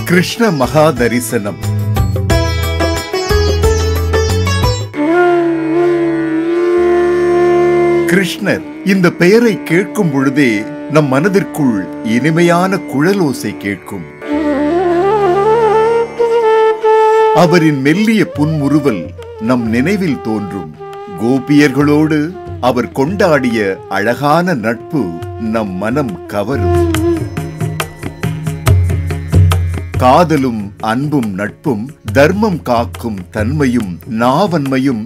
கிருஷ்ண மகா தரிசனம். கிருஷ்ணர் இந்த பெயரை கேட்கும் பொழுதே நம் மனதிற்குள் இனிமையான குழலோசை கேட்கும். அவரின் மெல்லிய புன்முறுவல் நம் நினைவில் தோன்றும். கோபியர்களோடு அவர் கொண்டாடிய அழகான நட்பு நம் மனம் கவரும். காதலும் அன்பும் நட்பும் தர்மம் காக்கும் தன்மையும் நாவன்மையும்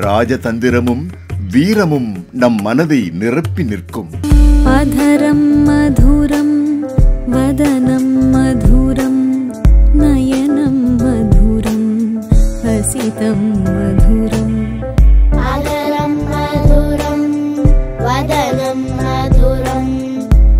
ராஜதந்திரமும் வீரமும் நம் மனதை நிரப்பி நிற்கும். அதரம் மதுரம் வதனம் மதுரம் நயனம் மதுரம் ஹசிதம் மதுரம். அதரம் மதுரம் வதனம் மதுரம்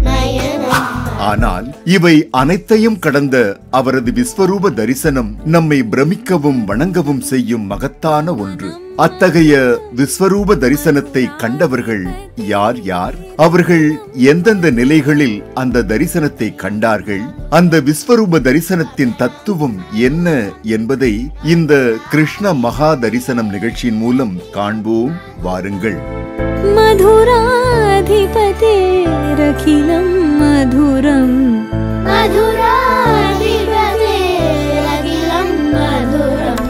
நயனம். ஆனால் இவை அனைத்தையும் கடந்த அவரது விஸ்வரூப தரிசனம் நம்மை பிரமிக்கவும் வணங்கவும் செய்யும் மகத்தான ஒன்று. அத்தகைய விஸ்வரூப தரிசனத்தை கண்டவர்கள் யார் யார்? அவர்கள் எந்தெந்த நிலைகளில் அந்த தரிசனத்தை கண்டார்கள்? அந்த விஸ்வரூப தரிசனத்தின் தத்துவம் என்ன என்பதை இந்த கிருஷ்ண மகா தரிசனம் நிகழ்ச்சியின் மூலம் காண்போம். வாருங்கள். மதுராதிபதேரகிலம் மதுரம் மதுராதிபதேரகிலம் மதுரம்.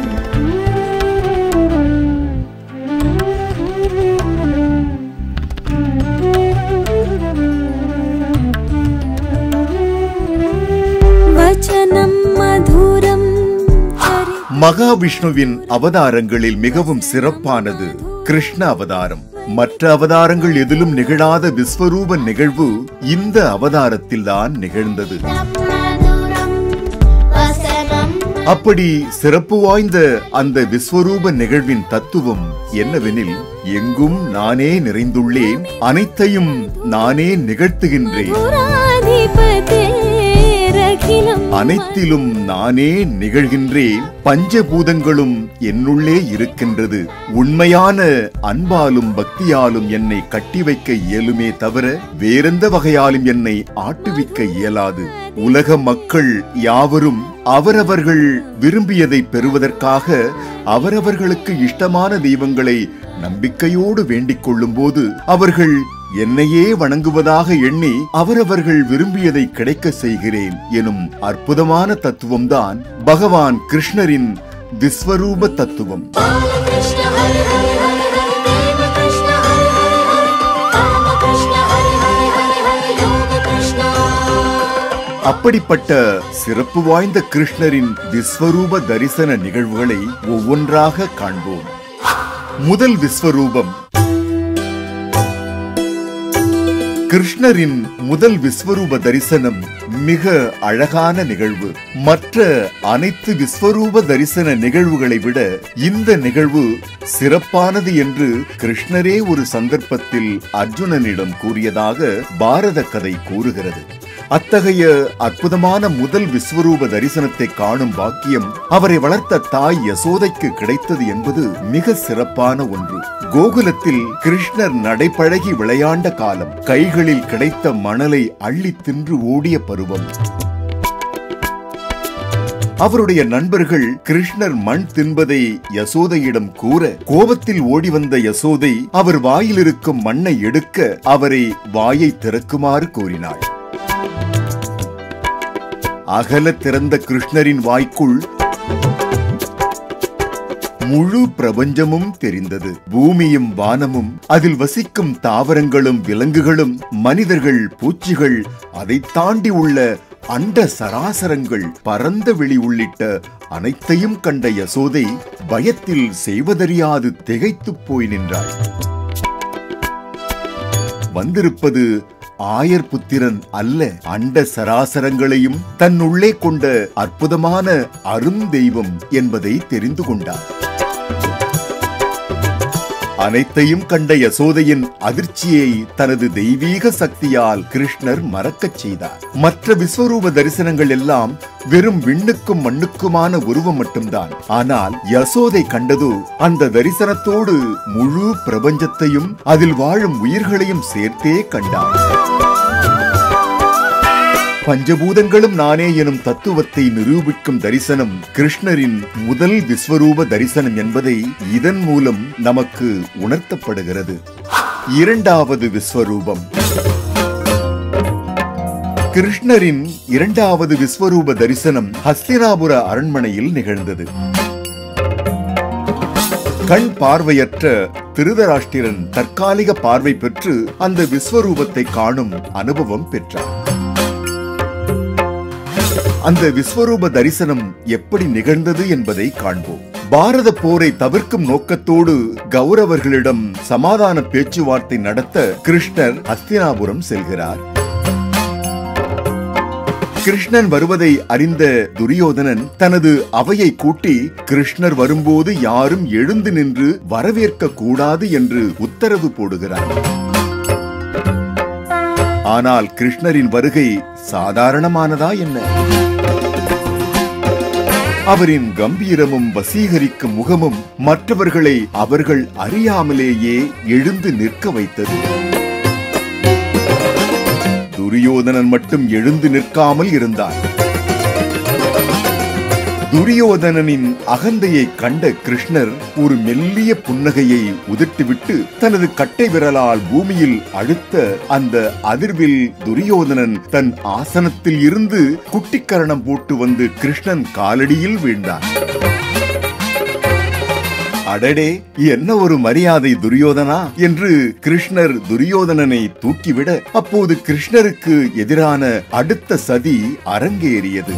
வசனம் மதுரம். மகாவிஷ்ணுவின் அவதாரங்களில் மிகவும் சிறப்பானது கிருஷ்ண அவதாரம். மற்ற அவதாரங்கள் எதிலும் நிகழாத விஸ்வரூப நிகழ்வு இந்த அவதாரத்தில்தான் நிகழ்ந்தது. அப்படி சிறப்பு வாய்ந்த அந்த விஸ்வரூப நிகழ்வின் தத்துவம் என்னவெனில், எங்கும் நானே நிறைந்துள்ளேன், அனைத்தையும் நானே நிகழ்த்துகின்றேன், அனைத்திலும் நானே நிகழ்கின்றேன், பஞ்சபூதங்களும் என்னுள்ளே இருக்கின்றது. உண்மையான அன்பாலும் பக்தியாலும் என்னை கட்டி வைக்க இயலுமே தவிர வேறெந்த வகையாலும் என்னை ஆட்டுவிக்க இயலாது. உலக மக்கள் யாவரும் அவரவர்கள் விரும்பியதை பெறுவதற்காக அவரவர்களுக்கு இஷ்டமான தெய்வங்களை நம்பிக்கையோடு வேண்டிக் கொள்ளும் போது அவர்கள் என்னையே வணங்குவதாக எண்ணி அவரவர்கள் விரும்பியதை கிடைக்க செய்கிறேன் எனும் அற்புதமான தத்துவம்தான் பகவான் கிருஷ்ணரின் விஸ்வரூப தத்துவம். அப்படிப்பட்ட சிறப்பு வாய்ந்த கிருஷ்ணரின் விஸ்வரூப தரிசன நிகழ்வுகளை ஒவ்வொன்றாக காண்போம். முதல் விஸ்வரூபம். கிருஷ்ணரின் முதல் விஸ்வரூப தரிசனம் மிக அழகான நிகழ்வு. மற்ற அனைத்து விஸ்வரூப தரிசன நிகழ்வுகளை விட இந்த நிகழ்வு சிறப்பானது என்று கிருஷ்ணரே ஒரு சந்தர்ப்பத்தில் அர்ஜுனனிடம் கூறியதாக பாரத கதை கூறுகிறது. அத்தகைய அற்புதமான முதல் விஸ்வரூப தரிசனத்தை காணும் பாக்கியம் அவரை வளர்த்த தாய் யசோதைக்கு கிடைத்தது என்பது மிக சிறப்பான ஒன்று. கோகுலத்தில் கிருஷ்ணர் நடைபழகி விளையாண்ட காலம், கைகளில் கிடைத்த மணலை அள்ளி தின்று ஓடிய பருவம். அவருடைய நண்பர்கள் கிருஷ்ணர் மண் தின்பதை யசோதையிடம் கூற, கோபத்தில் ஓடி வந்த யசோதை அவர் வாயில் இருக்கும் மண்ணை எடுக்க அவரை வாயை திறக்குமாறு கூறினாள். அகல திறந்த கிருஷ்ணரின் வாய்க்குள் முழு பிரபஞ்சமும் தெரிந்தது. பூமியும் வானமும், அதில் வசிக்கும் தாவரங்களும் விலங்குகளும், மனிதர்கள், பூச்சிகள், அதை தாண்டி உள்ள அண்ட சராசரங்கள், பரந்த வெளி உள்ளிட்ட அனைத்தையும் கண்ட யசோதை பயத்தில் செய்வதறியாது திகைத்துப் போய் நின்றாள். வந்திருப்பது ஆயர் புத்திரன் அல்ல, அண்ட சராசரங்களையும் தன்னுள்ளே கொண்ட அற்புதமான அருந்தெய்வம் என்பதை தெரிந்து கொண்டார். அனைத்தையும் கண்ட யசோதையின் அதிர்ச்சியை தனது தெய்வீக சக்தியால் கிருஷ்ணர் மறக்கச் செய்தார். மற்ற விஸ்வரூப தரிசனங்கள் எல்லாம் வெறும் விண்ணுக்கும் மண்ணுக்குமான உருவம் மட்டும்தான். ஆனால் யசோதை கண்டது அந்த தரிசனத்தோடு முழு பிரபஞ்சத்தையும் அதில் வாழும் உயிர்களையும் சேர்த்தே கண்டார். பஞ்சபூதங்களும் நானே எனும் தத்துவத்தை நிரூபிக்கும் தரிசனம் கிருஷ்ணரின் முதல் விஸ்வரூப தரிசனம் என்பதை இதன் மூலம் நமக்கு உணர்த்தப்படுகிறது. இரண்டாவது விஸ்வரூபம். கிருஷ்ணரின் இரண்டாவது விஸ்வரூப தரிசனம் ஹஸ்தினாபுர அரண்மனையில் நிகழ்ந்தது. கண் பார்வையற்ற திருதராஷ்டிரன் தற்காலிக பார்வை பெற்று அந்த விஸ்வரூபத்தை காணும் அனுபவம் பெற்றார். அந்த விஸ்வரூப தரிசனம் எப்படி நிகழ்ந்தது என்பதை காண்போம். பாரத போரை தவிர்க்கும் நோக்கத்தோடு கௌரவர்களிடம் சமாதான பேச்சுவார்த்தை நடத்த கிருஷ்ணர் ஹஸ்தினாபுரம் செல்கிறார். கிருஷ்ணன் வருவதை அறிந்த துரியோதனன் தனது அவையை கூட்டி கிருஷ்ணர் வரும்போது யாரும் எழுந்து நின்று வரவேற்க கூடாது என்று உத்தரவு போடுகிறார். ஆனால் கிருஷ்ணரின் வருகை சாதாரணமானதா என்ன? அவரின் கம்பீரமும் வசீகரிக்கும் முகமும் மற்றவர்களை அவர்கள் அறியாமலேயே எழுந்து நிற்க வைத்தது. துரியோதனன் மட்டும் எழுந்து நிற்காமல் இருந்தார். துரியோதனனின் அகந்தையை கண்ட கிருஷ்ணர் ஒரு மெல்லிய புன்னகையை உதிர்த்துவிட்டு தனது கட்டை விரலால் பூமியில் அழுத்த அந்த அதிர்வில் துரியோதனன் தன் ஆசனத்தில் இருந்து குட்டிக்கரணம் போட்டு வந்து கிருஷ்ணன் காலடியில் வீழ்ந்தார். அடடே, என்ன ஒரு மரியாதை துரியோதனா என்று கிருஷ்ணர் துரியோதனனை தூக்கிவிட அப்போது கிருஷ்ணருக்கு எதிரான அடுத்த சதி அரங்கேறியது.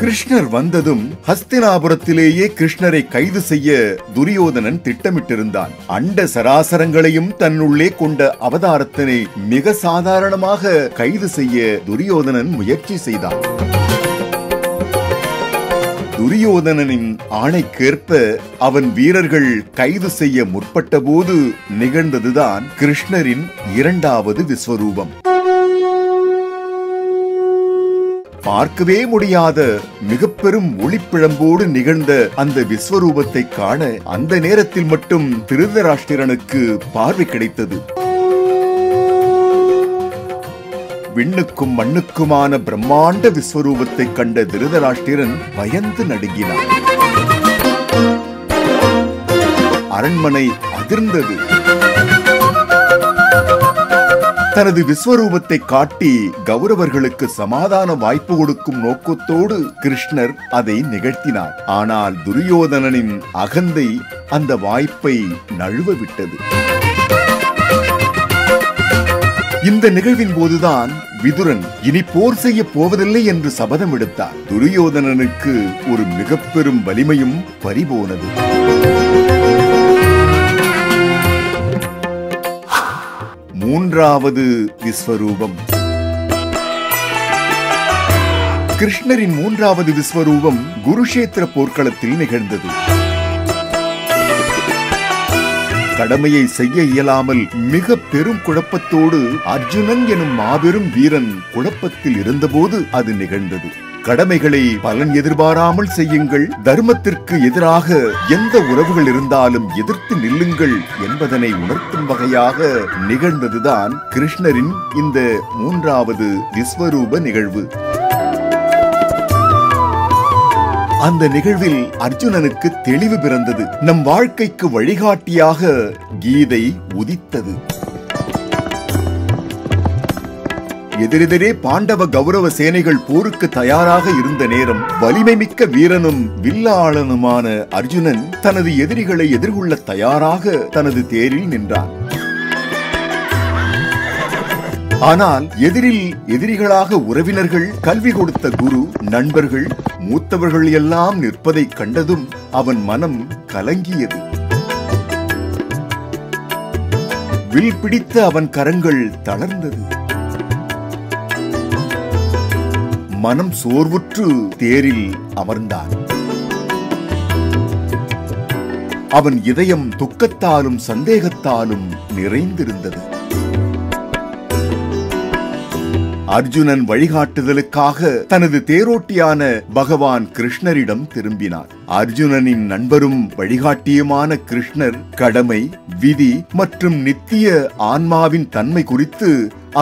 கிருஷ்ணர் வந்ததும் ஹஸ்தினாபுரத்திலேயே கிருஷ்ணரை கைது செய்ய துரியோதனன் திட்டமிட்டிருந்தான். அண்ட சராசரங்களையும் தன்னுள்ளே கொண்ட அவதாரத்தினை மிக சாதாரணமாக கைது செய்ய துரியோதனன் முயற்சி செய்தான். துரியோதனனின் ஆணைக்கேற்ப அவன் வீரர்கள் கைது செய்ய முற்பட்ட போது நிகழ்ந்ததுதான் கிருஷ்ணரின் இரண்டாவது விஸ்வரூபம். பார்க்கவே முடியாத மிக பெரும் ஒளிப்பிழம்போடு நிகழ்ந்த அந்த விஸ்வரூபத்தை காண அந்த நேரத்தில் மட்டும் திருதராஷ்டிரனுக்கு பார்வை கிடைத்தது. விண்ணுக்கும் மண்ணுக்குமான பிரம்மாண்ட விஸ்வரூபத்தை கண்ட திருதராஷ்டிரன் பயந்து நடுங்கினார். அரண்மனை அதிர்ந்தது. தனது விஸ்வரூபத்தை காட்டி கௌரவர்களுக்கு சமாதான வாய்ப்பு கொடுக்கும் நோக்கத்தோடு கிருஷ்ணர் அதை நிகழ்த்தினார். ஆனால் துரியோதனனின் அகந்தை அந்த வாய்ப்பை நழுவ விட்டது. இந்த நிகழ்வின் போதுதான் விதுரன் இனி போர் செய்ய போவதில்லை என்று சபதம் எடுத்தார். துரியோதனனுக்கு ஒரு மிக பெரும் வலிமையும் பறிபோனது. மூன்றாவது விஸ்வரூபம். கிருஷ்ணரின் மூன்றாவது விஸ்வரூபம் குருஷேத்திர போர்க்களத்தில் நிகழ்ந்தது. கடமையை செய்ய இயலாமல் மிக பெரும் குழப்பத்தோடு அர்ஜுனன் எனும் மாபெரும் வீரன் குழப்பத்தில் இருந்தபோது அது நிகழ்ந்தது. கடமைகளை பலன் எதிர்பாராமல் செய்யுங்கள், தர்மத்திற்கு எதிராக எந்த உறவுகள் இருந்தாலும் எதிர்த்து நில்லுங்கள் என்பதனை உணர்த்தும் வகையாக நிகழ்ந்ததுதான் கிருஷ்ணரின் இந்த மூன்றாவது விஸ்வரூப நிகழ்வு. அந்த நிகழ்வில் அர்ஜுனனுக்கு தெளிவு பிறந்தது. நம் வாழ்க்கைக்கு வழிகாட்டியாக கீதை உதித்தது. எதிரெதிரே பாண்டவ கௌரவ சேனைகள் போருக்கு தயாராக இருந்த நேரம் வலிமை மிக்க வீரனும் வில்லாளனுமான அர்ஜுனன் தனது எதிரிகளை எதிர்கொள்ள தயாராக தனது தேரில் நின்றான். ஆனால் எதிரிகளாக உறவினர்கள், கல்வி கொடுத்த குரு, நண்பர்கள், மூத்தவர்கள் எல்லாம் நிற்பதை கண்டதும் அவன் மனம் கலங்கியது. வில் பிடித்த அவன் கரங்கள் தளர்ந்தது. மனம் சோர்வுற்று தேரில் அமர்ந்தான். அவன் இதயம் துக்கத்தாலும் சந்தேகத்தாலும் நிறைந்திருந்தது. அர்ஜுனன் வழிகாட்டுதலுக்காக தனது தேரோட்டியான பகவான் கிருஷ்ணரிடம் திரும்பினார். அர்ஜுனனின் நண்பரும் வழிகாட்டியுமான கிருஷ்ணர் கடமை, விதி மற்றும் நித்திய ஆன்மாவின் தன்மை குறித்து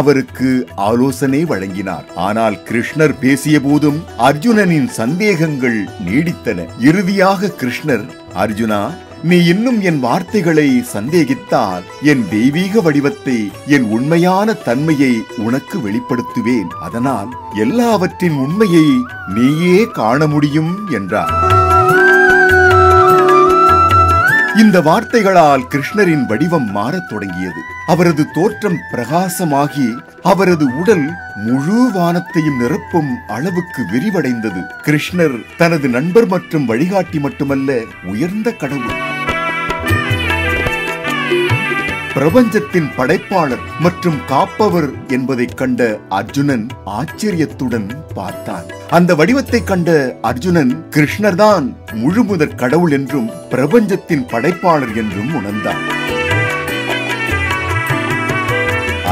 அவருக்கு ஆலோசனை வழங்கினார். ஆனால் கிருஷ்ணர் பேசிய போதும் அர்ஜுனனின் சந்தேகங்கள் நீடித்தன. இறுதியாக கிருஷ்ணர், அர்ஜுனா, நீ இன்னும் என் வார்த்தைகளை சந்தேகித்தால் என் தெய்வீக வடிவத்தை, என் உண்மையான தன்மையை உனக்கு வெளிப்படுத்துவேன். அதனால் எல்லாவற்றின் உண்மையை நீயே காண முடியும் என்றார். இந்த வார்த்தைகளால் கிருஷ்ணரின் வடிவம் மாறத் தொடங்கியது. அவரது தோற்றம் பிரகாசமாகி அவரது உடல் முழு வானத்தையும் நிரப்பும் அளவுக்கு விரிவடைந்தது. கிருஷ்ணர் தனது நண்பர் மற்றும் வழிகாட்டி மட்டுமல்ல, உயர்ந்த கடவுள், பிரபஞ்சத்தின் படைப்பாளர் மற்றும் காப்பவர் என்பதைக் கண்ட அர்ஜுனன் ஆச்சரியத்துடன் பார்த்தான். அந்த வடிவத்தை கண்ட அர்ஜுனன் கிருஷ்ணர்தான் முழுமுதற் கடவுள் என்றும் பிரபஞ்சத்தின் படைப்பாளர் என்றும் உணர்ந்தான்.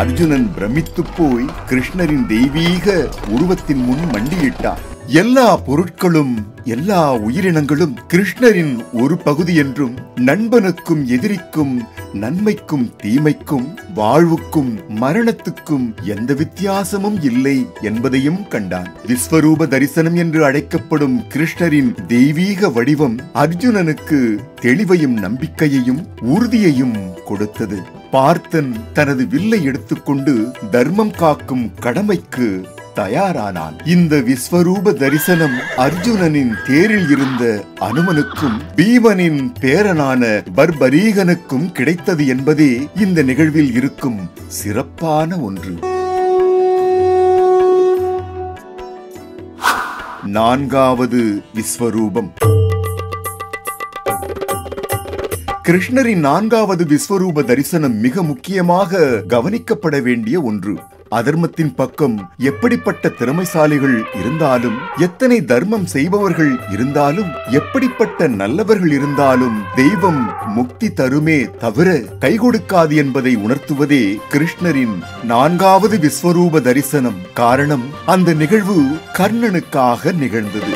அர்ஜுனன் பிரமித்து போய் கிருஷ்ணரின் தெய்வீக உருவத்தின் முன் மண்டியிட்டான். எல்லா பொருட்களும், எல்லா உயிரினங்களும் கிருஷ்ணரின் ஒரு பகுதி என்றும், நண்பனுக்கும் எதிரிக்கும், நன்மைக்கும் தீமைக்கும், வாழ்வுக்கும் மரணத்துக்கும் எந்த வித்தியாசமும் இல்லை என்பதையும் கண்டான். விஸ்வரூப தரிசனம் என்று அழைக்கப்படும் கிருஷ்ணரின் தெய்வீக வடிவம் அர்ஜுனனுக்கு தெளிவையும் நம்பிக்கையையும் உறுதியையும் கொடுத்தது. பார்த்தன் தனது வில்லை எடுத்துக்கொண்டு தர்மம் காக்கும் கடமைக்கு தயாரானான். இந்த விஸ்வரூப தரிசனம் அர்ஜுனனின் தேரில் இருந்த அனுமனுக்கும் பீமனின் பேரனான பர்பரீகனுக்கும் கிடைத்தது என்பதே இந்த நிகழ்வில் இருக்கும் சிறப்பான ஒன்று. நான்காவது விஸ்வரூபம். கிருஷ்ணரின் நான்காவது விஸ்வரூப தரிசனம் மிக முக்கியமாக கவனிக்கப்பட வேண்டிய ஒன்று. அதர்மத்தின் பக்கம் எப்படிப்பட்ட திறமைசாலிகள் இருந்தாலும், எத்தனை தர்மம் செய்பவர்கள் இருந்தாலும், எப்படிப்பட்ட நல்லவர்கள் இருந்தாலும் தெய்வம் முக்தி தருமே தவிர கை கொடுக்காது என்பதை உணர்த்துவதே கிருஷ்ணரின் நான்காவது விஸ்வரூப தரிசனம். காரணம், அந்த நிகழ்வு கர்ணனுக்காக நிகழ்ந்தது.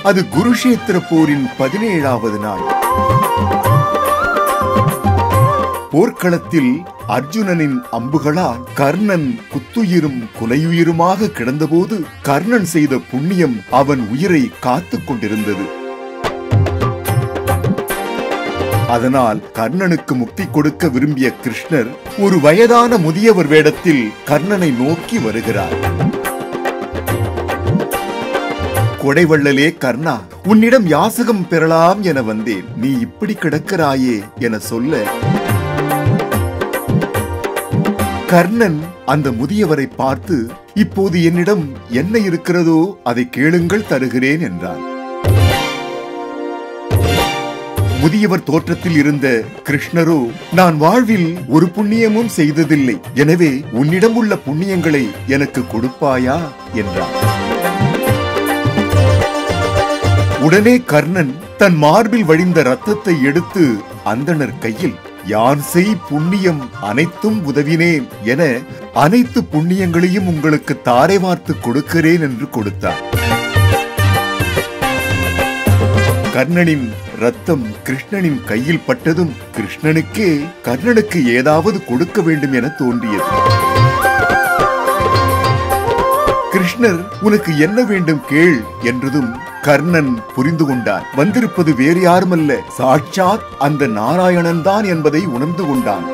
அது குருஷேத்திர போரின் 17வது நாள். போர்க்களத்தில் அர்ஜுனனின் அம்புகளால் கர்ணன் குத்துயிரும் குலையுயிருமாக கிடந்தபோது கர்ணன் செய்த புண்ணியம் அவன் உயிரை காத்துக் கொண்டிருந்தது. அதனால் கர்ணனுக்கு முக்தி கொடுக்க விரும்பிய கிருஷ்ணர் ஒரு வயதான முதியவர் வேடத்தில் கர்ணனை நோக்கி வருகிறார். கொடைவள்ளலே கர்ணா, உன்னிடம் யாசகம் பெறலாம் என வந்தேன். நீ இப்படி கிடக்கிறாயே என சொல்ல கர்ணன் அந்த முதியவரை பார்த்து, இப்போது என்னிடம் என்ன இருக்கிறதோ அதை கேளுங்கள், தருகிறேன் என்றார். முதியவர் தோற்றத்தில் இருந்த கிருஷ்ணரோ, நான் வாழ்வில் ஒரு புண்ணியமும் செய்ததில்லை, எனவே உன்னிடம் உள்ள புண்ணியங்களை எனக்கு கொடுப்பாயா என்றார். உடனே கர்ணன் தன் மார்பில் வழிந்த ரத்தத்தை எடுத்து அந்தணர் கையில், யான் செய் புண்ணியம் அனைத்தும் உதவினேன் என அனைத்து புண்ணியங்களையும் உங்களுக்கு தாரை வார்த்து கொடுக்கிறேன் என்று கொடுத்தார். கர்ணனின் ரத்தம் கிருஷ்ணனின் கையில் பட்டதும் கிருஷ்ணனுக்கே கர்ணனுக்கு ஏதாவது கொடுக்க வேண்டும் என தோன்றியது. கிருஷ்ணர் உனக்கு என்ன வேண்டும் கேள் என்றதும் கர்ணன் புரிந்து கொண்டான். வந்திருப்பது வேறு யாருமல்ல, சாட்சாத் அந்த நாராயணன் தான் என்பதை உணர்ந்து கொண்டான்.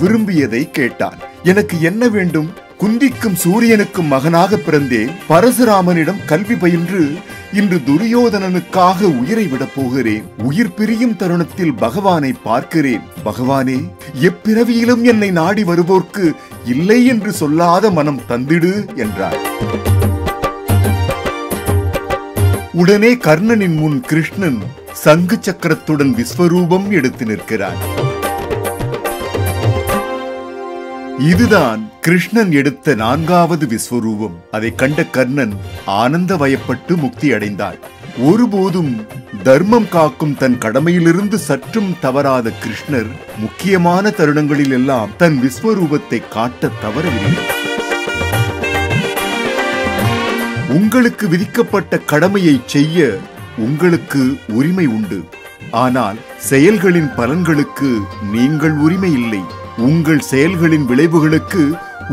விரும்பியதை கேட்டான். எனக்கு என்ன வேண்டும்? குந்திக்கும் சூரியனுக்கும் மகனாக பிறந்தேன். பரசுராமனிடம் கல்வி பயின்று இன்று துரியோதனனுக்காக உயிரை விடப் போகிறேன். உயிர் பிரியும் தருணத்தில் பகவானை பார்க்கிறேன். பகவானே, எப்பிறவியிலும் என்னை நாடி வருவோர்க்கு இல்லை என்று சொல்லாத மனம் தந்திடு என்றார். உடனே கர்ணனின் முன் கிருஷ்ணன் சங்கு சக்கரத்துடன் விஸ்வரூபம் எடுத்து நிற்கிறார். இதுதான் கிருஷ்ணன் எடுத்த நான்காவது விஸ்வரூபம். அதை கண்ட கர்ணன் ஆனந்த வயப்பட்டு முக்தி அடைந்தார். ஒருபோதும் தர்மம் காக்கும் தன் கடமையிலிருந்து சற்றும் தவறாத கிருஷ்ணர் முக்கியமான தருணங்களில் எல்லாம் தன் விஸ்வரூபத்தை காட்ட தவறவில்லை. உங்களுக்கு விதிக்கப்பட்ட கடமையை செய்ய உங்களுக்கு உரிமை உண்டு. ஆனால் செயல்களின் பலன்களுக்கு நீங்கள் உரிமை இல்லை. உங்கள் செயல்களின் விளைவுகளுக்கு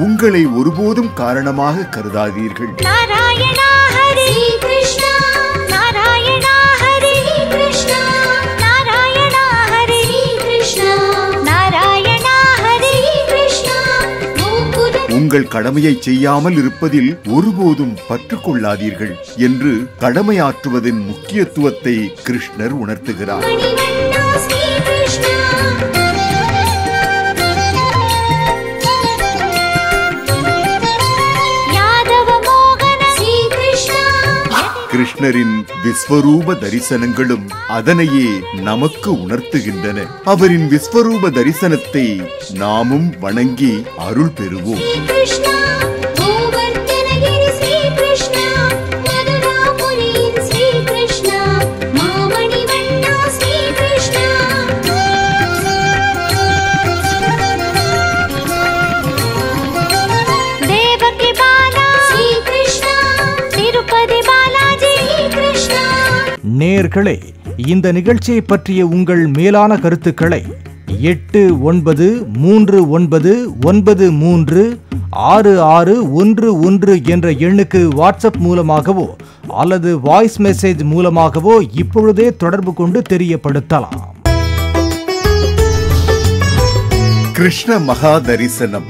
உங்களை ஒருபோதும் காரணமாக கருதாதீர்கள். நாராயணா ஹரி கிருஷ்ணா நாராயணா ஹரி கிருஷ்ணா நாராயணா ஹரி கிருஷ்ணா நாராயணா ஹரி கிருஷ்ணா. உங்கள் கடமையை செய்யாமல் இருப்பதில் ஒருபோதும் பற்றுக்கொள்ளாதீர்கள் என்று கடமையாற்றுவதின் முக்கியத்துவத்தை கிருஷ்ணர் உணர்த்துகிறார். கிருஷ்ணரின் விஸ்வரூப தரிசனங்களும் அதனையே நமக்கு உணர்த்துகின்றன. அவரின் விஸ்வரூப தரிசனத்தை நாமும் வணங்கி அருள் பெறுவோம். நேயர்களே, இந்த நிகழ்ச்சியை பற்றிய உங்கள் மேலான கருத்துக்களை 8999936611 என்ற எண்ணுக்கு வாட்ஸ்அப் மூலமாகவோ அல்லது வாய்ஸ் மெசேஜ் மூலமாகவோ இப்பொழுதே தொடர்பு கொண்டு தெரியப்படுத்தலாம். கிருஷ்ண மகா தரிசனம்.